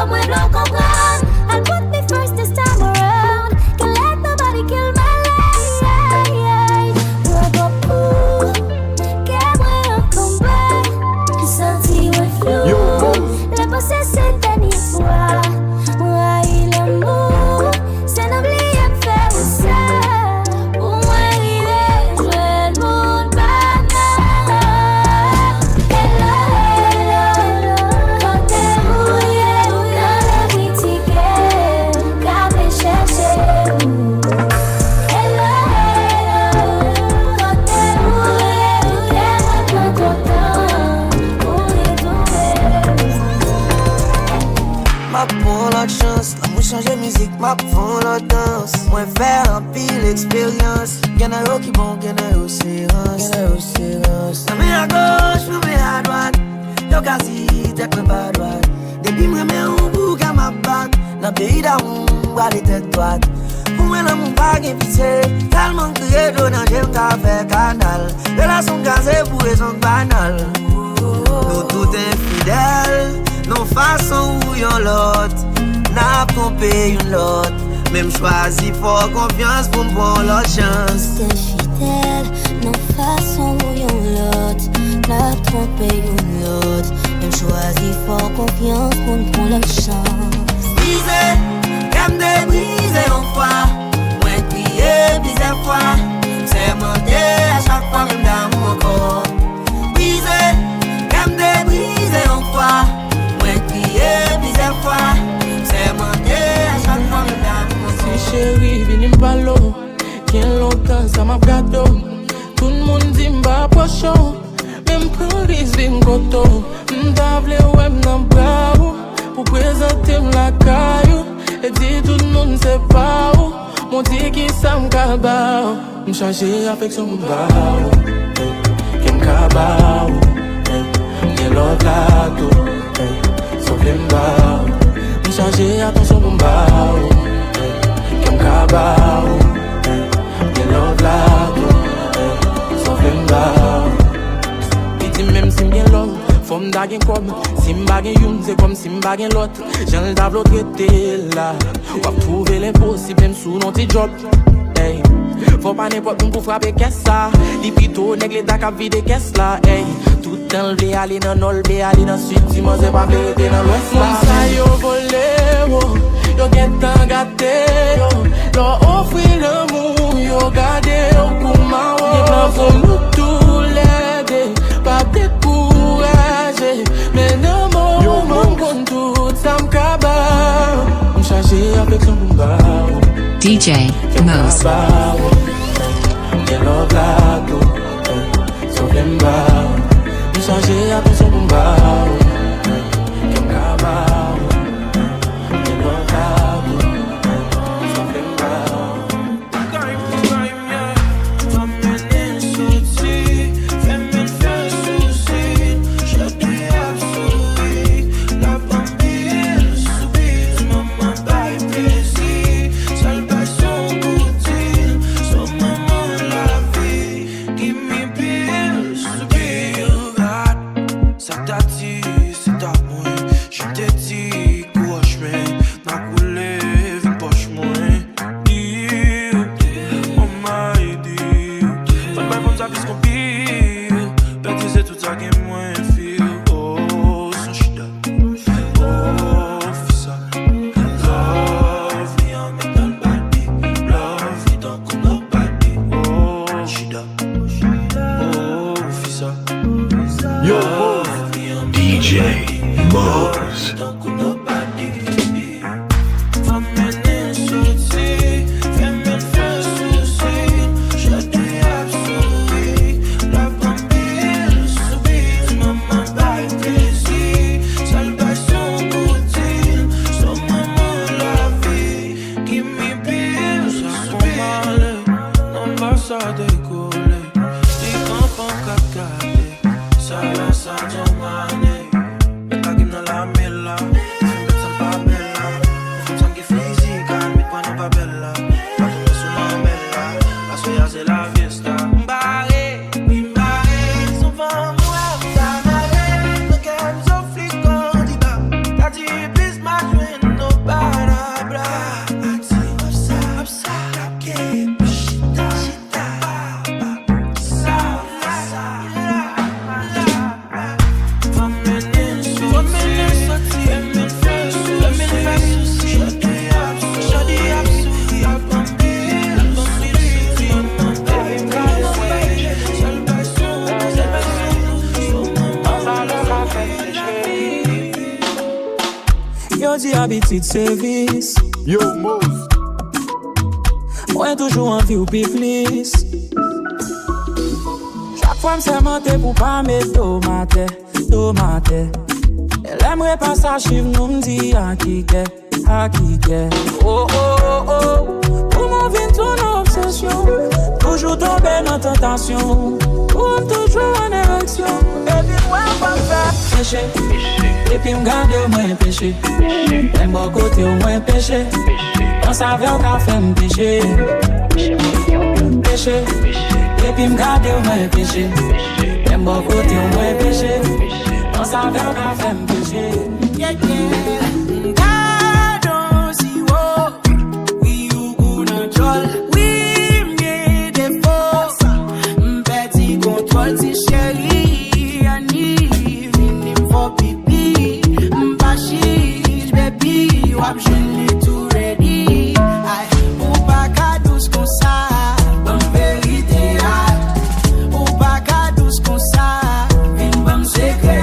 moi blanc comprendre. I'll put me first this time around. Can't let nobody kill my life. Moi beaucoup, qu'est moi en combat. Senti moi flou. Le passé c'est dernière fois. Moi il amour, c'est n'oublier de faire ça. Pour moi arriver, jouer le monde banal. Changer musique, ma fond la danse. Moi faire un pile expérience. Y'en a yo qui bon, y'en a yo séance. Y'en a à gauche, moi à droite. Yo quasi, t'es que pas droite. Depuis moi mets un bouc à ma bague. Dans pays d'amour, à les têtes droites. Pour moi, l'amour pas qu'un pitié. Tellement crié, donnant, j'aime ta faire canal. Relation gazée pour raison banale. Nous tout infidèles, nos façons ou yon l'autre. N'a trompé une l'autre. Même choisi pour confiance pour me prendre l'autre chance. T'es fidèle, nos façons ou yon l'autre. N'a trompé une l'autre. Même choisi pour confiance pour me prendre l'autre chance. Brisé, comme de brisé en fois. Moins crié plusieurs fois. C'est monté à chaque fois même dans mon corps. Brisé, comme de brisé en fois. Moins crié plusieurs fois. C'est monté à chaque fois même dans mon corps. Si chérie, viens m'palo. Qu'en longtemps ça m'a gâteau. Tout le monde dit m'ba pochon. Même police vient m'koto. M'tavle ouais m'nan bra ou. Pour présenter la caillou. Et dit tout le monde c'est pas où. Mon dit qui ça m'kaba. M'changer affection m'ba ou. Qui m'kaba ou. M'gen l'autre là tout. Sauf les m'ba ou. M'changer attention m'ba ou. Qui m'kaba ou. M'gen l'autre là tout. Sauf les m'ba ou. Il dit même si m'gen l'autre. Faut m'daguer comme si m'baguer une, c'est comme si m'baguer l'autre. J'ai le tableau traité là. On va trouver l'impossible même sous nos petits jobs. Hey. Faut pas n'importe où pour frapper qu'est-ce ça. Les pito nègres les dac à vider qu'est-ce là. Hey. Tout enlevé aller dans nol, bé aller dans sud. Si moi c'est pas vérité dans l'ouest là. Mon ça yo volé yo. Yo get tant gâté yo. Leur offrir l'amour yo gardé yo pour ma wo. Y'a plein faut nous tous l'aider. Pas décourager. Mais non mon compte tout ça m'kaba. M'changer avec son bomba. DJ Mose. Get love like you. So them bow. M'changer avec son bomba. Get m'kaba. Get love like you. So them bow. Yo di habitude service. Yo Mose. Moi toujours envie ou piflis. Chaque fois m'se menté pour pas mettre tomate. Elle aimerait pas ça chiffre nous m'di à qui qu'est. Oh oh oh oh. Pour mon vin ton obsession. Toujours tomber dans tentation. Pour toujours en érection. Baby moi pas faire. séché. Et puis m'garde au moins péché. Même bon côté au moins péché. On savait qu'à faire m'péché. Péché. Et puis m'garde au moins péché. Même bon côté au moins péché. On savait qu'à faire m'péché. Yeah, yeah. God knows you are. We you gonna troll. We made a force. Petit contrôle, si chérie. I need him for pipi. M'pachiche, baby. Wap jelly tout ready. Aïe, ou pas qu'à douce comme ça. Bonne vérité, aïe. Ou pas qu'à douce comme ça. Vin bon secret.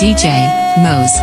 DJ Mose.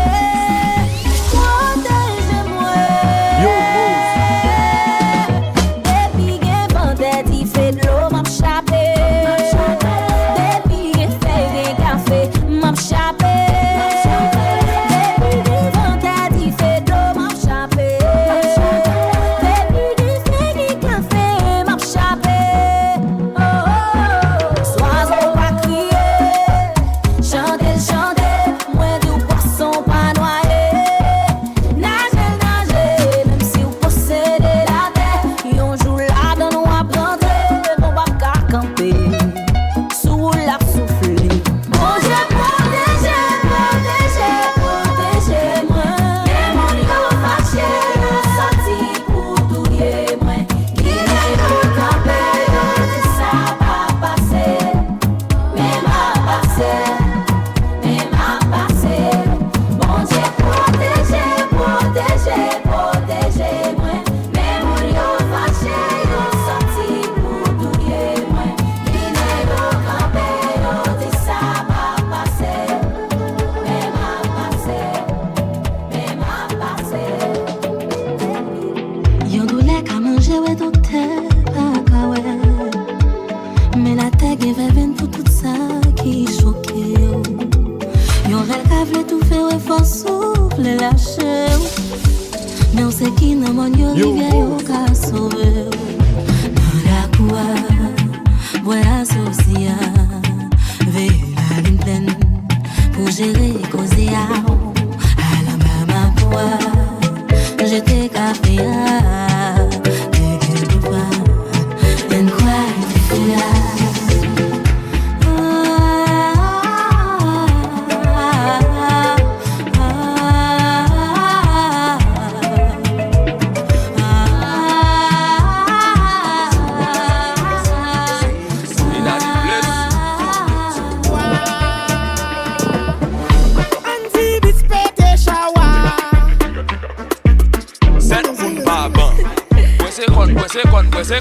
C'est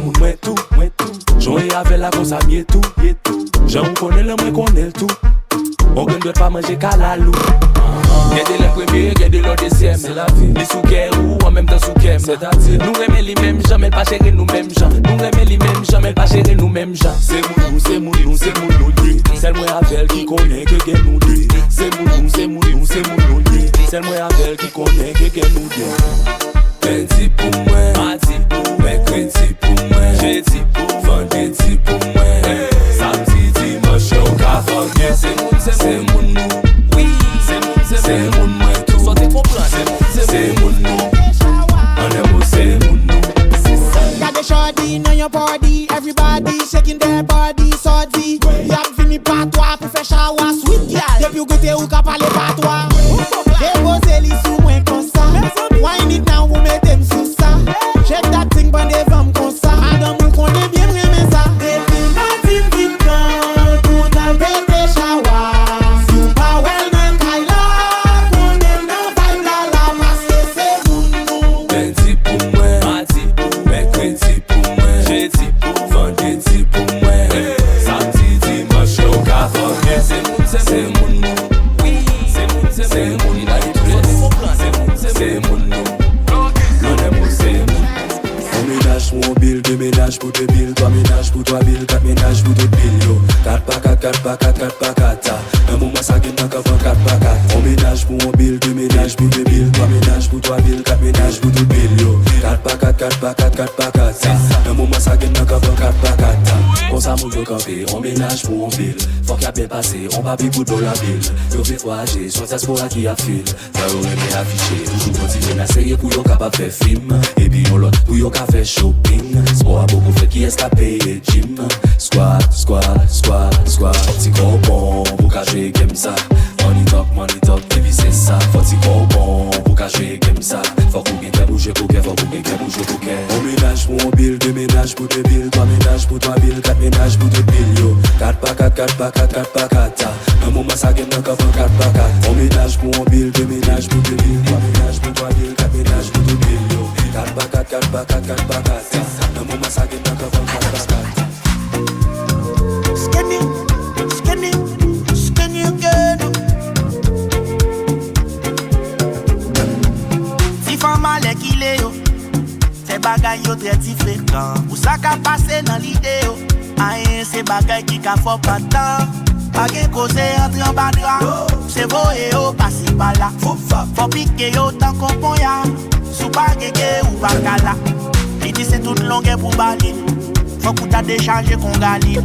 mon avec la cause à mieux tout. J'en connais le moins qu'on est le tout. On ne doit pas manger qu'à la loup. Gardez le premier, gardez le deuxième. C'est la vie. Les souquets ou en même temps souquets. C'est-à-dire, nous aimons les mêmes gens, mais pas chérir nous mêmes gens. Nous aimons les mêmes gens, mais pas chérir nous mêmes gens. C'est mon c'est mon c'est moi avec qui connaît que nous deux. C'est mon c'est mon c'est moi avec qui connaît que nous deux. Lundi pour moi, mardi pour mercredi pour moi, jeudi pour vendredi pour moi, samedi dimanche au café. C'est mon nous, oui, c'est mon moi tout. C'est mon nous, on aime c'est mon nous. Got the shawty on your body, everybody shaking their body, sorti. Y'a fini par toi pour faire shower, sweet girl. Depuis que t'es ou qu'à parler par toi. Déposez les sous moins comme ça. Wine it now, vous mettez sous ça. Shake that thing, ban des femmes comme ça. Adam, on connaît bien vraiment ça. Depuis ma team, team, quand tout a pété shower. Super well done, Kyla. On aime dans vibe là, là, parce que c'est mon nom. Lundi pour moi, mardi pour mercredi pour moi, jeudi pour vendredi pour moi, samedi dimanche au café. C'est mon nom, oui, c'est mon nom. C'est mon nom, l'on aime c'est mon. On ménage mon bill, deux ménages pour deux billes, trois ménages pour trois billes, quatre ménages pour deux billes, yo. 4 par 4, 4 par 4, 4 par 4. Un moment ça gagne dans 4 par 4. On ménage pour mon bill, deux ménages pour deux billes, trois ménages pour trois billes, quatre ménages pour deux billes, yo. 4 par 4, 4 par 4, 4 par 4. Un moment ça gagne dans 4 par 4. On s'amuse au campé, on ménage pour mon bill. Faut qu'il y a bien passé, on va vivre pour dans la ville. Yo fait voyager, son diaspora qui a fil. Ça aurait bien affiché, toujours continuer à essayer pour yon capable faire film. Et puis on l'autre pour yon capable faire shopping. Sport a beaucoup fait qui est capé et gym. Squad, petit corps bon, pour qu'à jouer game ça. Money talk, baby c'est ça. Petit corps bon, pour qu'à jouer game ça. Faut qu'on gagne bouger pour qu'elle, faut qu'on gagne bouger pour qu'elle. On ménage pour un bill, deux ménages pour deux billes, trois ménages pour trois billes, quatre ménages pour deux billes, yo. 4 par 4, 4 par 4, 4 par 4. Un moment ça gagne dans 4 par 4. On ménage pour un bill, deux ménages pour deux billes, trois ménages pour trois billes, quatre ménages pour deux billes, yo. 4 par 4, 4 par 4, 4 par 4. Un moment ça gagne dans 4 par 4. Skinny again. Si femme malé qu'il est yo, c'est bagay yo très différent. Ou ça qu'a passé dans l'idée yo, aïe c'est bagay qui qu'a fait pas tant. Pas qu'un cause entre en bas c'est beau et yo passer par là. Faut piquer yo tant qu'on pon ya, sous pas gege ou pas gala. Et dit c'est toute longue pour bali. Faut qu'on t'a déchargé qu'on gagne.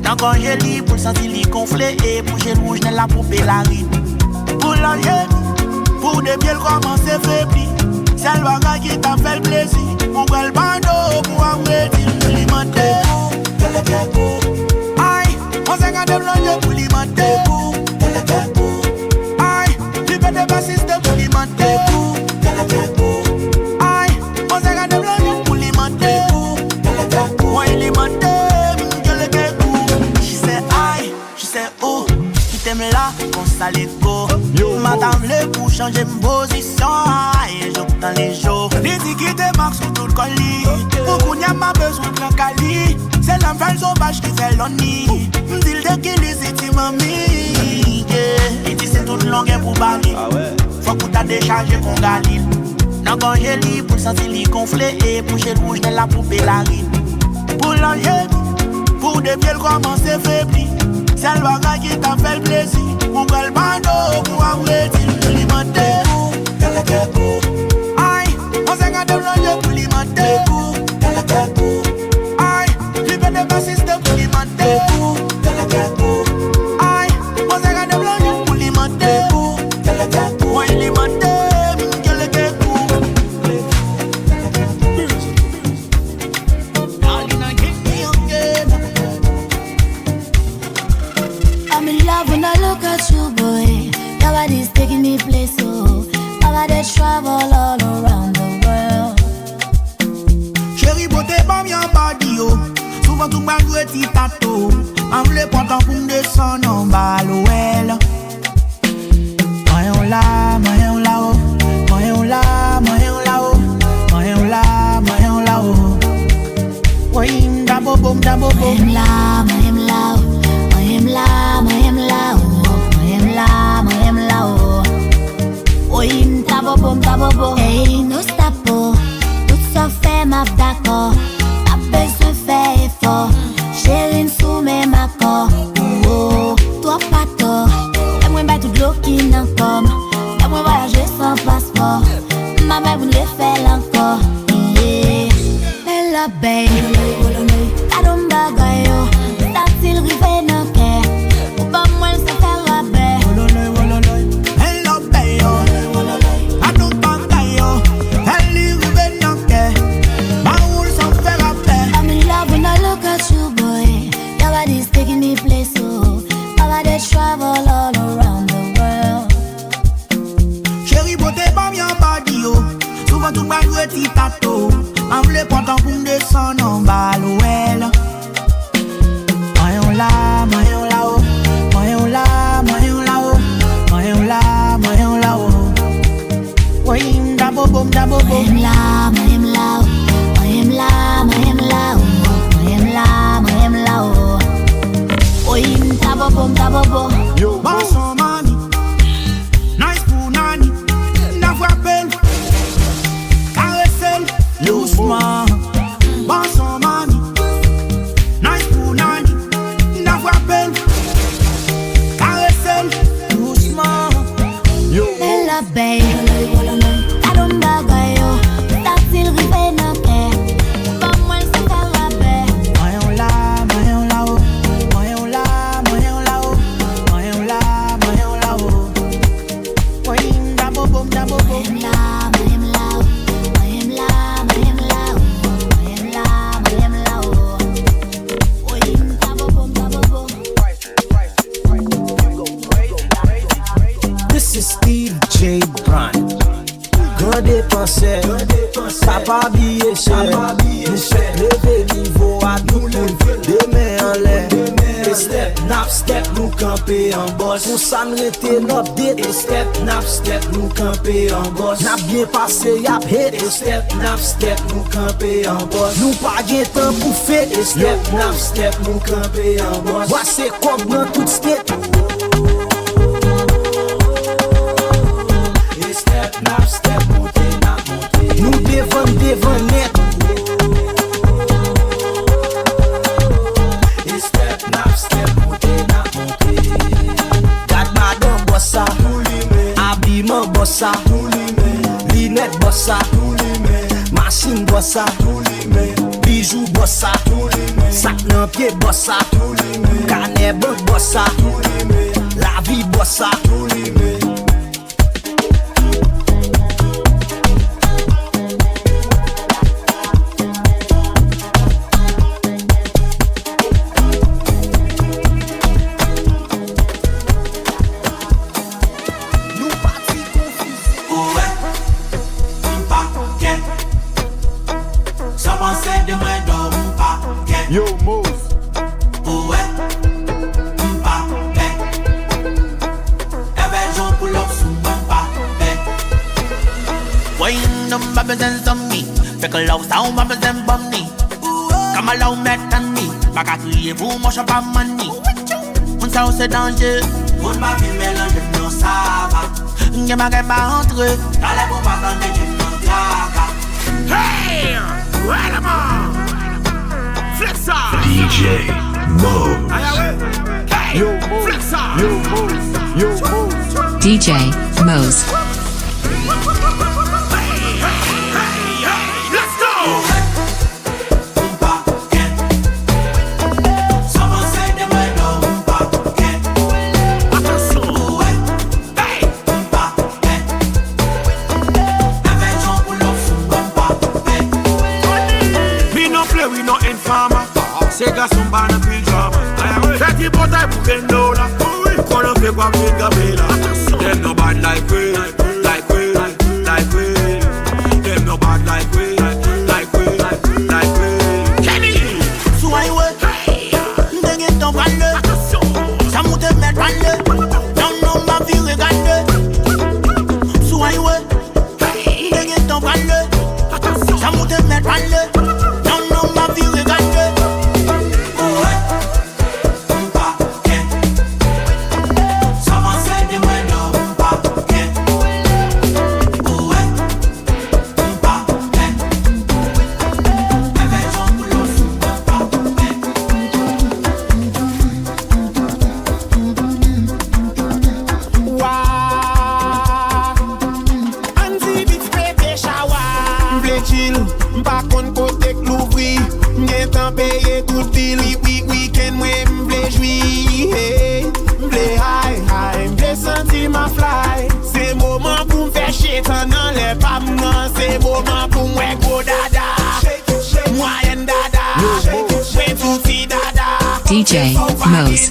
Dans quand j'ai li pour sentir li gonfler et pour j'ai rouge dans la poupée la ride. Pour l'enlever, pour des bielles commencer faibli. C'est le bagage qui t'a fait le plaisir. Mon bel bando pour avoir dit l'alimenter. Aïe, on s'est gardé l'enlever pour l'alimenter. Aïe, tu peux te bassiste pour l'alimenter. Aïe, on s'est gardé l'enlever pour l'alimenter. Moi l'alimenter. Je sais où, qui t'aime là, qu'on s'allait go. Madame le pour changer de position. Et je dans les jours. Les dit qui démarque sur tout le colis. Beaucoup n'y a pas besoin de l'encali. C'est l'enfant sauvage qui fait l'onni. M'dile de qui les étis mamie. Et dit c'est toute longue pour bali. Faut qu'on t'a déchargé qu'on galil. Non quand j'ai li pour sentir li gonfler. Et pour j'ai rouge dans la poupée la ride. Pour l'enlever, pour des bielles commencer faibli. C'est le bagage qui t'a fait le plaisir. Mon bel bando pour avoir dit l'alimenter. Aïe, on s'est gardé l'enlever pour l'alimenter. Aïe, tu peux te bassiste pour l'alimenter. Aïe, on s'est gardé l'enlever pour l'alimenter. Moi l'alimenter, I'm in love when I look at la baie. A don bagay yo, tatil rive nan ke. Ou pa mwen se fè rabè. Elle la baie yo, a don bagay yo, elle li rive nan ke. Ma roule sans faire rabè. I'm in love when I look at you, boy. Your body's taking me place, oh. My body travel all around the world. Chérie, beauté, pas bien body, yo. Souvent tout bas, jouer petit tato. I'm le content pour me descendre en bas, l'ouel. Moyen là, oh. Moyen là, oh. Moyen là, oh. Oui, m'dabo bo. Moyen là, oh. Moyen là, oh. Oui, m'dabo bo. Bon son mami, nice pour nani. N'a frappé, caressé, doucement. Bon son mami, nice pour nani. N'a frappé, caressé, doucement. Elle la baie. A don bagay yo, tatil rive nan ke. Ou pa mwen se fè rabè. Moyen là, oh. Moyen là, oh. Moyen là, oh. Oui, m'dabo bo. Moyen là, oh. Moyen là, oh. Oui, m'dabo bo. This is Steve J. Brand. Grand dépenseur, papa billet cher. Nous fait lever niveau à tout le monde. Deux mains en l'air. Et step, nap, step, nous camper en boss. Pour ça nous était notre date. Et step, nap, step, nous camper en boss. N'a bien passé, y'a hit. Et step, nap, step, nous camper en boss. Nous pas gain temps pour faire. Et step, nap, step, nous camper en boss. Voici comme dans toute state. Nap, step, monte, nap, monte. Nous devant net. Et step, nap, step, monte, nap, monte. Gad madame bossa, habillement bossa, linette bossa, machine bossa, bijoux bossa, sac nan pied bossa, carnet banque bossa, la vie bossa. Yo, Mose. Ouais, m'pa paix. Avec Jean pull up sous m'pa paix. Boy, no m'a besoin de me. Fait que love ça, on m'a besoin de me. Comme à l'eau mettre me. Pas qu'à crier pour moi, j'ai pas money. On sait où c'est danger. On m'a vu mélanger, non ça va. Y'a ma gueule pas entrer. Dans les bons pas dans les non diaga. Hey! Ouais, la mort! Flexa! DJ Mose. Hey! Yo, Mose. Flexa! Yo, Mose. Yo, Mose. DJ Mose. Let's go! C'est garçon ban en pyjama. Fait qui bataille pour qu'un dollar. Qu'on en fait quoi pour Gabela. Them no bad like we, like we, like we. Them no bad like we, like we, like we. Kenny! Sous highway, m'denge ton brande. Ça monte mettre brande. Non, ma vie regarde. Sous highway, m'denge ton brande. Ça monte mettre brande. Non, ma vie regarde. tout pile, week-end, moi, m'vle jouir. M'vle high, m'vle sentir ma fly. C'est moment pour m'faire chier, t'en enlève pas m'nan. C'est moment pour moi, go dada. Moyenne dada. Ouais, tout si dada. DJ Mose.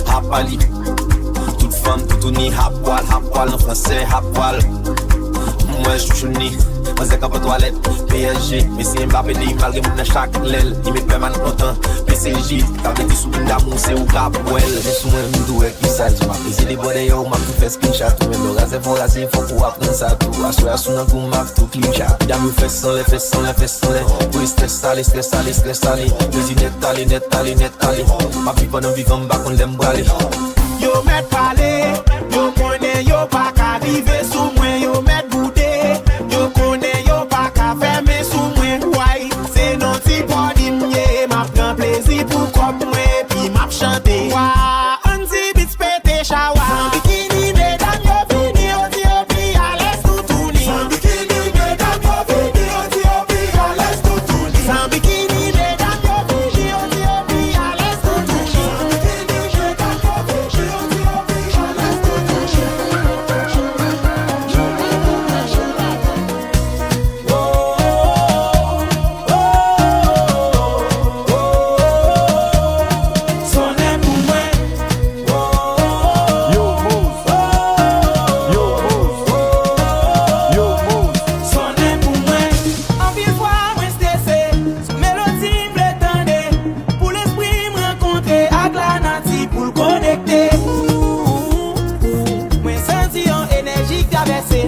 Hapali, toute femme, tout ni hapwal en français, hapwal. Moi je suis ni, moi c'est comme toilette, PSG, mais c'est Mbappé dit malgré mon chaque l'aile, il me permanent autant, PCJ, t'as dit sous une d'amour c'est ou capouel. Je suis un doué qui ça, tu m'as pris les bonnes yo, m'a tout fait screenshot, tout même le gaz c'est faut pour apprendre ça tout, assoir sous un coup m'a tout clean chat. Y'a me fait sans les, pour stress salé, net allé, ma vie pendant vivant bas qu'on l'aime braler. Yo met parler, yo connais yo pas qu'arriver sous moi, yo met bouder, yo connais yo pas qu'à fermer sous moi, ouais, c'est non ti body m'yé, m'a prend plaisir pour comme moi, puis m'a chanter, ouais, un petit bit pété chawa, sans bikini mesdames yo fini, on dit yo pi à l'aise tout tourner, sans bikini mesdames yo fini, on dit yo pi à l'aise tout tourner, sans bikini mesdames yo fini, on dit yo pi à l'aise tout tourner.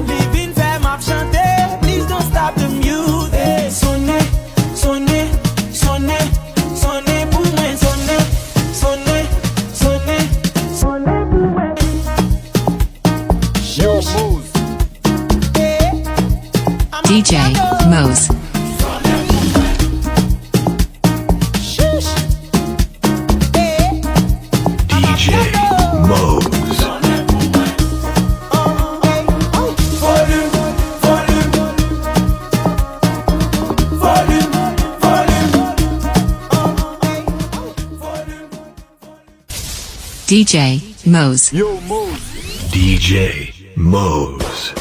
Living fait m'a chanter, please don't stop the music. Sonnez pour moi, sonnez pour moi. Yo Mose. DJ Mose. DJ Mose. Yo Mose. DJ Mose.